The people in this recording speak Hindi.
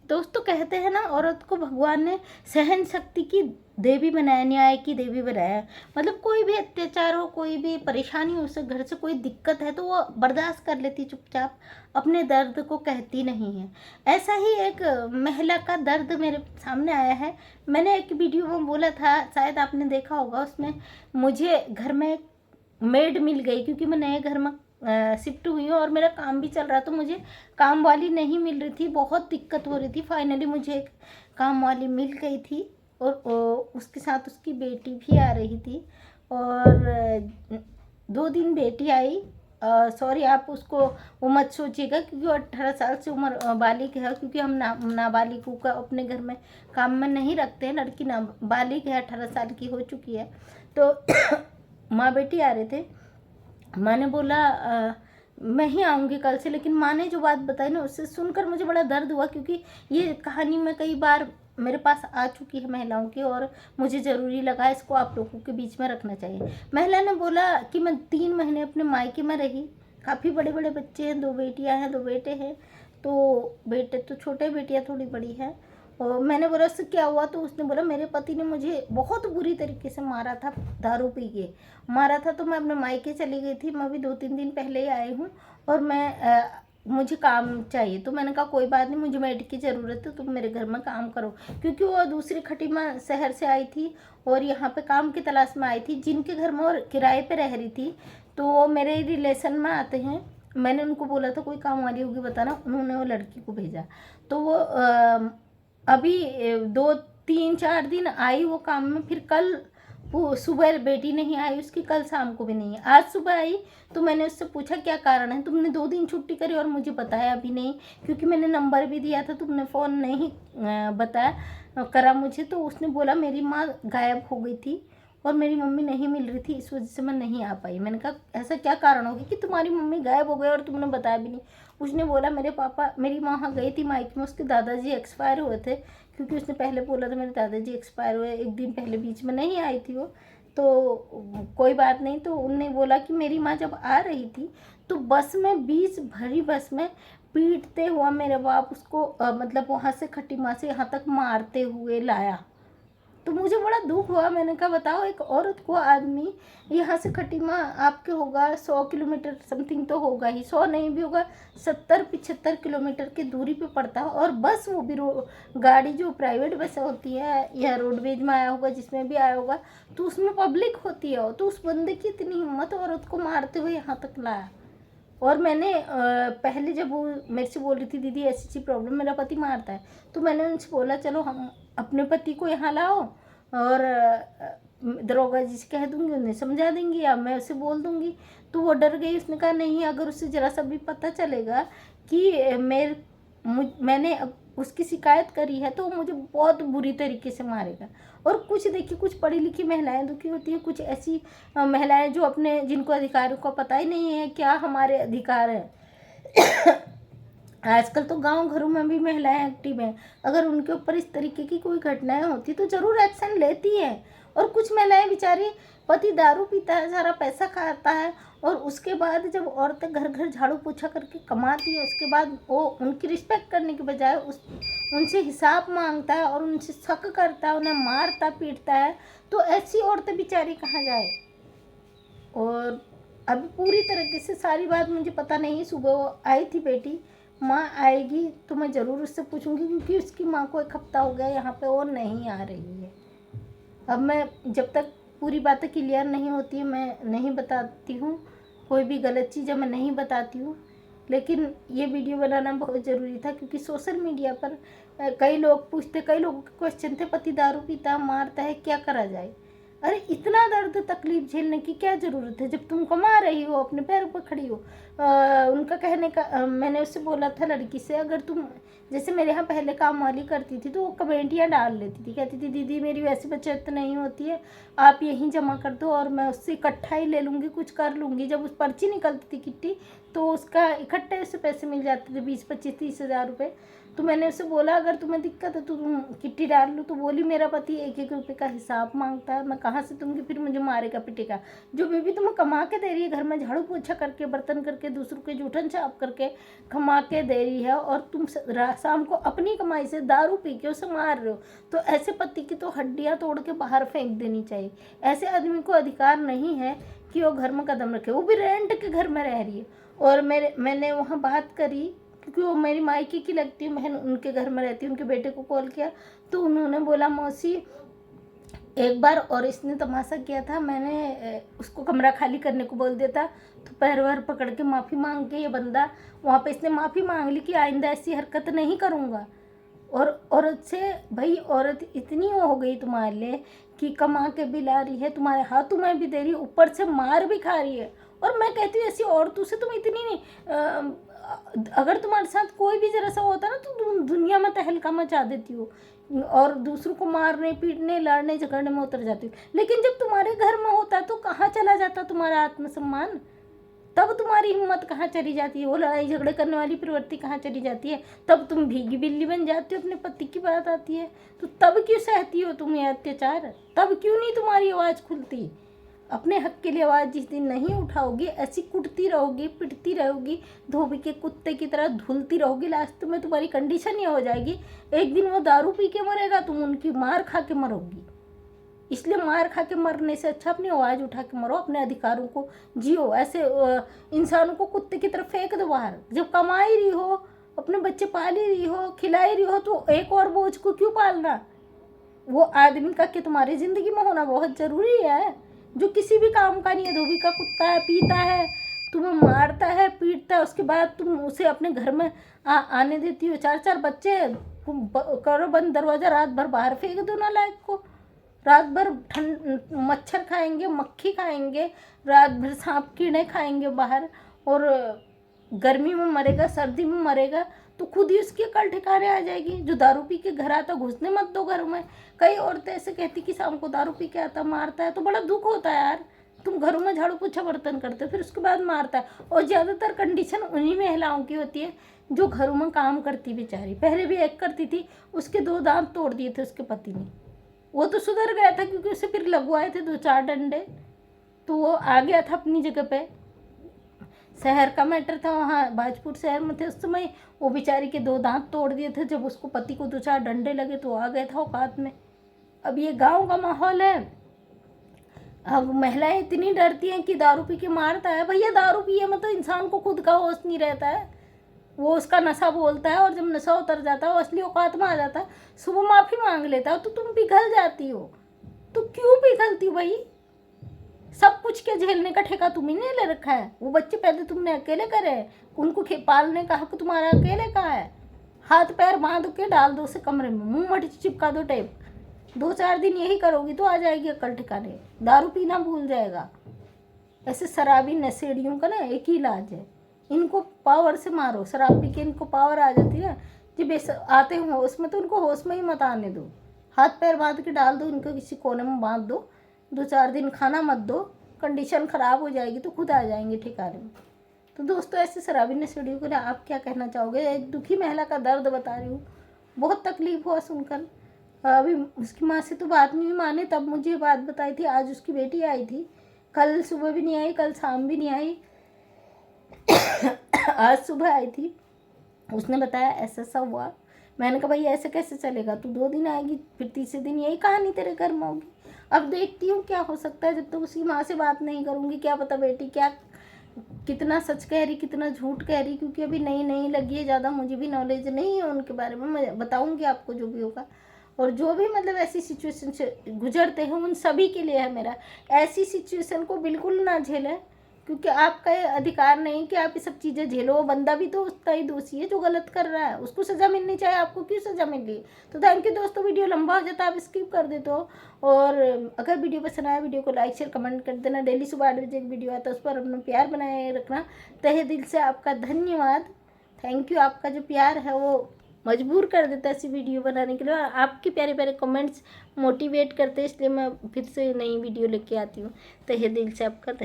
दोस्तों कहते हैं ना, औरत को भगवान ने सहन शक्ति की देवी बनाया, न्याय की देवी बनाया। मतलब कोई भी अत्याचार हो, कोई भी परेशानी हो, उसे घर से कोई दिक्कत है तो वो बर्दाश्त कर लेती चुपचाप, अपने दर्द को कहती नहीं है। ऐसा ही एक महिला का दर्द मेरे सामने आया है। मैंने एक वीडियो में बोला था, शायद आपने देखा होगा, उसमें मुझे घर में मेड मिल गई क्योंकि मैं नए घर में शिफ्ट हुई हूँ और मेरा काम भी चल रहा, तो मुझे काम वाली नहीं मिल रही थी, बहुत दिक्कत हो रही थी। फाइनली मुझे एक काम वाली मिल गई थी और उसके साथ उसकी बेटी भी आ रही थी। और 2 दिन बेटी आई। सॉरी, आप उसको वो मत सोचिएगा क्योंकि वो 18 साल से उम्र बालिग है, क्योंकि हम नाबालिगों का अपने घर में काम में नहीं रखते हैं। लड़की नाबालिग है, 18 साल की हो चुकी है। तो माँ बेटी आ रहे थे। माँ ने बोला मैं ही आऊँगी कल से, लेकिन माँ ने जो बात बताई ना, उससे सुनकर मुझे बड़ा दर्द हुआ, क्योंकि ये कहानी में कई बार मेरे पास आ चुकी है महिलाओं की, और मुझे ज़रूरी लगा इसको आप लोगों के बीच में रखना चाहिए। महिला ने बोला कि मैं 3 महीने अपने मायके में रही, काफ़ी बड़े बड़े बच्चे हैं, 2 बेटियाँ हैं, 2 बेटे हैं। तो बेटे तो छोटे, बेटियाँ थोड़ी बड़ी हैं। और मैंने बोला उससे क्या हुआ, तो उसने बोला मेरे पति ने मुझे बहुत बुरी तरीके से मारा था, दारू पी के मारा था। तो मैं अपने मायके चली गई थी, मैं भी 2-3 दिन पहले ही आई हूँ और मुझे काम चाहिए। तो मैंने कहा कोई बात नहीं, मुझे मेड की ज़रूरत है, तुम मेरे घर में काम करो। क्योंकि वो दूसरी खटीमा शहर से आई थी और यहाँ पे काम की तलाश में आई थी, जिनके घर में और किराए पे रह रही थी। तो वो मेरे रिलेशन में आते हैं। मैंने उनको बोला था कोई काम वाली होगी बताना, उन्होंने वो लड़की को भेजा। तो वो अभी 2-3-4 दिन आई वो काम में, फिर कल वो सुबह बेटी नहीं आई उसकी, कल शाम को भी नहीं है, आज सुबह आई। तो मैंने उससे पूछा क्या कारण है, तुमने 2 दिन छुट्टी करी और मुझे बताया भी नहीं, क्योंकि मैंने नंबर भी दिया था, तुमने फ़ोन नहीं बताया करा मुझे। तो उसने बोला मेरी माँ गायब हो गई थी और मेरी मम्मी नहीं मिल रही थी, इस वजह से मैं नहीं आ पाई। मैंने कहा ऐसा क्या कारण होगी कि तुम्हारी मम्मी गायब हो गई और तुमने बताया भी नहीं। उसने बोला मेरी माँ वहाँ गई थी माइक में, उसके दादाजी एक्सपायर हुए थे, क्योंकि उसने पहले बोला था मेरे दादाजी एक्सपायर हुए, 1 दिन पहले बीच में नहीं आई थी वो। तो कोई बात नहीं। तो उनने बोला कि मेरी माँ जब आ रही थी तो बस में, 20 भरी बस में पीटते हुआ मेरे बाप उसको मतलब वहाँ से खटीमा से यहाँ तक मारते हुए लाया। तो मुझे बड़ा दुख हुआ। मैंने कहा बताओ, एक औरत को आदमी यहाँ से खटीमा आपके होगा 100 किलोमीटर समथिंग तो होगा ही, 100 नहीं भी होगा, 70-75 किलोमीटर की दूरी पे पड़ता है। और बस वो भी गाड़ी जो प्राइवेट बस होती है या रोडवेज में आया होगा, जिसमें भी आया होगा, तो उसमें पब्लिक होती है। तो उस बंदे की इतनी हिम्मत, औरत को मारते हुए यहाँ तक लाया। और मैंने पहले जब वो मेरे से बोल रही थी दीदी ऐसी ऐसी प्रॉब्लम, मेरा पति मारता है, तो मैंने उनसे बोला चलो हम अपने पति को यहाँ लाओ और दरोगा जी से कह दूँगी, उन्हें समझा देंगी या मैं उसे बोल दूँगी। तो वो डर गई, उसने कहा नहीं, अगर उसे ज़रा सा भी पता चलेगा कि मैंने उसकी शिकायत करी है तो वो मुझे बहुत बुरी तरीके से मारेगा। और कुछ देखिए, कुछ पढ़ी लिखी महिलाएं दुखी होती हैं, कुछ ऐसी महिलाएं जो जिनको अधिकारों का पता ही नहीं है क्या हमारे अधिकार हैं। आजकल तो गांव घरों में भी महिलाएं एक्टिव हैं, अगर उनके ऊपर इस तरीके की कोई घटनाएं होती तो ज़रूर एक्शन लेती हैं। और कुछ महिलाएं बेचारी, पति दारू पीता है, सारा पैसा खाता है, और उसके बाद जब औरतें घर घर झाड़ू पोछा करके कमाती है, उसके बाद वो उनकी रिस्पेक्ट करने के बजाय उनसे हिसाब मांगता है और उनसे शक करता है, उन्हें मारता पीटता है। तो ऐसी औरतें बेचारी कहाँ जाए। और अभी पूरी तरीके से सारी बात मुझे पता नहीं, सुबह वो आई थी बेटी, माँ आएगी तो मैं ज़रूर उससे पूछूंगी, क्योंकि उसकी माँ को 1 हफ्ता हो गया यहाँ पे और नहीं आ रही है। अब मैं जब तक पूरी बातें क्लियर नहीं होती है मैं नहीं बताती हूँ, कोई भी गलत चीज़ मैं नहीं बताती हूँ। लेकिन ये वीडियो बनाना बहुत ज़रूरी था, क्योंकि सोशल मीडिया पर कई लोग पूछते, कई लोगों के क्वेश्चन थे, पति दारू पीता मारता है, क्या करा जाए। अरे इतना दर्द तकलीफ झेलने की क्या ज़रूरत है, जब तुम कमा रही हो, अपने पैरों पर खड़ी हो। उनका कहने का मैंने उससे बोला था लड़की से, अगर तुम जैसे मेरे यहाँ पहले काम वाली करती थी तो वो कमेंटियाँ डाल लेती थी, कहती थी दीदी मेरी वैसी बचत नहीं होती है, आप यहीं जमा कर दो और मैं उससे इकट्ठा ही ले लूँगी, कुछ कर लूँगी। जब उस पर्ची निकलती थी किट्टी तो उसका इकट्ठे से पैसे मिल जाते थे, 20-25-30 हज़ार रुपये। तो मैंने उसे बोला अगर तुम्हें दिक्कत है तो तुम किट्टी डाल लो। तो बोली मेरा पति 1-1 रुपये का हिसाब मांगता है, मैं कहाँ से दूंगी, फिर मुझे मारेगा पीटेगा। जो बेबी तुम्हें कमा के दे रही है, घर में झाड़ू पोछा करके, बर्तन करके, दूसरों के जूठन छाप करके कमा के दे रही है, और तुम शाम को अपनी कमाई से दारू पी के उसे मार रहे हो, तो ऐसे पति की तो हड्डियाँ तोड़ के बाहर फेंक देनी चाहिए। ऐसे आदमी को अधिकार नहीं है कि वो घर में कदम रखे, वो भी रेंट के घर में रह रही है। और मैंने वहाँ बात करी, क्योंकि वो मेरी मायके की लगती है, बहन उनके घर में रहती है, उनके बेटे को कॉल किया तो उन्होंने बोला मौसी एक बार और इसने तमाशा किया था, मैंने उसको कमरा खाली करने को बोल दिया था, तो पैर वैर पकड़ के माफ़ी मांग के ये बंदा वहाँ पे इसने माफ़ी मांग ली कि आइंदा ऐसी हरकत नहीं करूँगा। और औरत से भाई, औरत इतनी हो गई तुम्हारे लिए कि कमा के भी ला रही है, तुम्हारे हाथों में भी दे रही है, ऊपर से मार भी खा रही है। और मैं कहती हूँ ऐसी औरतों से तुम इतनी नहीं, अगर तुम्हारे साथ कोई भी जरा सा होता ना तो तुम दुनिया में तहलका मचा देती हो और दूसरों को मारने पीटने लड़ने झगड़ने में उतर जाती हो। लेकिन जब तुम्हारे घर में होता है तो कहाँ चला जाता तुम्हारा आत्मसम्मान, तब तुम्हारी हिम्मत कहाँ चली जाती है, वो लड़ाई झगड़े करने वाली प्रवृत्ति कहाँ चली जाती है, तब तुम भीगी बिल्ली बन जाती हो, अपने पति की बात आती है तो तब क्यों सहती हो तुम ये अत्याचार, तब क्यों नहीं तुम्हारी आवाज़ खुलती। अपने हक के लिए आवाज़ जिस दिन नहीं उठाओगी, ऐसी कुटती रहोगी, पिटती रहोगी, धोबी के कुत्ते की तरह धुलती रहोगी, लास्ट में तुम्हारी कंडीशन ये हो जाएगी, एक दिन वो दारू पी के मरेगा, तुम उनकी मार खा के मरोगी। इसलिए मार खा के मरने से अच्छा अपनी आवाज़ उठा के मरो, अपने अधिकारों को जियो। ऐसे इंसानों को कुत्ते की तरफ फेंक दो बाहर। जब कमा ही रही हो, अपने बच्चे पाल ही रही हो, खिला ही रही हो, तो एक और बोझ को क्यों पालना। वो आदमी का कि तुम्हारी ज़िंदगी में होना बहुत ज़रूरी है, जो किसी भी काम का नहीं है। धोबी का कुत्ता है, पीता है, तुम्हें मारता है, पीटता है, उसके बाद तुम उसे अपने घर में आने देती हो। 4-4 बच्चे, करो बंद दरवाज़ा, रात भर बाहर फेंक दो नालायक को। रात भर मच्छर खाएंगे, मक्खी खाएंगे, रात भर सांप कीड़े खाएंगे बाहर, और गर्मी में मरेगा, सर्दी में मरेगा, तो खुद ही उसकी अकल ठिकाने आ जाएगी। जो दारू पी के घर आता, घुसने मत दो घर में। कई औरतें ऐसे कहती कि शाम को दारू पी के आता, मारता है, तो बड़ा दुख होता है यार। तुम घरों में झाड़ू पोछा बर्तन करते हो, फिर उसके बाद मारता है। और ज़्यादातर कंडीशन उन्हीं महिलाओं की होती है जो घरों में काम करती बेचारी। पहले भी एक करती थी, उसके 2 दांत तोड़ दिए थे उसके पति ने। वो तो सुधर गया था क्योंकि उसे फिर लगवाए थे 2-4 डंडे, तो वो आ गया था अपनी जगह पे। शहर का मैटर था, वहाँ भाजपुर शहर में थे उस समय। वो बेचारी के 2 दांत तोड़ दिए थे, जब उसको पति को 2-4 डंडे लगे तो आ गया था औकात में। अब ये गांव का माहौल है। अब महिलाएं इतनी डरती हैं कि दारू पी के मारता है। भैया दारू पिए में तो इंसान को खुद का होश नहीं रहता है, वो उसका नशा बोलता है, और जब नशा उतर जाता है वो असली औकात में आ जाता है, सुबह माफ़ी मांग लेता है, तो तुम पिघल जाती हो। तो क्यों पिघलती हो भाई, सब कुछ के झेलने का ठेका तुम्ही ने ले रखा है। वो बच्चे पैदा तुमने अकेले करे हैं, उनको पालने का हक तुम्हारा अकेले का है। हाथ पैर बांध के डाल दो उसे कमरे में, मुंह मट चिपका दो टेप। 2-4 दिन यही करोगी तो आ जाएगी अकल ठिकाने, दारू पीना भूल जाएगा। ऐसे शराबी नशेड़ियों का ना एक ही इलाज है, इनको पावर से मारो। शराब पी के इनको पावर आ जाती है, जब आते हो उसमें तो उनको होश में ही मत आने दो। हाथ पैर बांध के डाल दो, उनको किसी कोने में बांध दो, 2-4 दिन खाना मत दो, कंडीशन ख़राब हो जाएगी तो खुद आ जाएंगे ठिकाने में। तो दोस्तों ऐसे शराबी नशेड़ियों को लिए आप क्या कहना चाहोगे। एक दुखी महिला का दर्द बता रही हूँ, बहुत तकलीफ हुआ सुनकर। अभी उसकी माँ से तो बात नहीं माने, तब मुझे बात बताई थी। आज उसकी बेटी आई थी, कल सुबह भी नहीं आई, कल शाम भी नहीं आई, आज सुबह आई थी। उसने बताया ऐसा ऐसा हुआ। मैंने कहा भाई ऐसे कैसे चलेगा, तू 2 दिन आएगी फिर तीसरे दिन यही कहानी तेरे घर में होगी। अब देखती हूँ क्या हो सकता है, जब तक तो उसकी माँ से बात नहीं करूँगी क्या पता बेटी क्या कितना सच कह रही कितना झूठ कह रही, क्योंकि अभी नई नई लगी है, ज़्यादा मुझे भी नॉलेज नहीं है उनके बारे में। मैं बताऊँगी आपको जो भी होगा। और जो भी मतलब ऐसी सिचुएशन से गुजरते हैं उन सभी के लिए है मेरा, ऐसी सिचुएशन को बिल्कुल ना झेलें, क्योंकि आपका ये अधिकार नहीं कि आप ये सब चीज़ें झेलो। वो बंदा भी तो उतना ही दोषी है जो गलत कर रहा है, उसको सज़ा मिलनी चाहिए, आपको क्यों सज़ा मिल रही। तो थैंक यू दोस्तों, वीडियो लंबा हो जाता है आप स्किप कर देते हो। और अगर वीडियो पसंद आया वीडियो को लाइक शेयर कमेंट कर देना। डेली सुबह 8 बजे एक वीडियो आता है, उस पर अपना प्यार बनाए रखना। तहे दिल से आपका धन्यवाद, थैंक यू। आपका जो प्यार है वो मजबूर कर देता है ऐसी वीडियो बनाने के लिए, और आपके प्यारे प्यारे कमेंट्स मोटिवेट करते हैं, इसलिए मैं फिर से नई वीडियो लेके आती हूँ। तहे दिल से आपका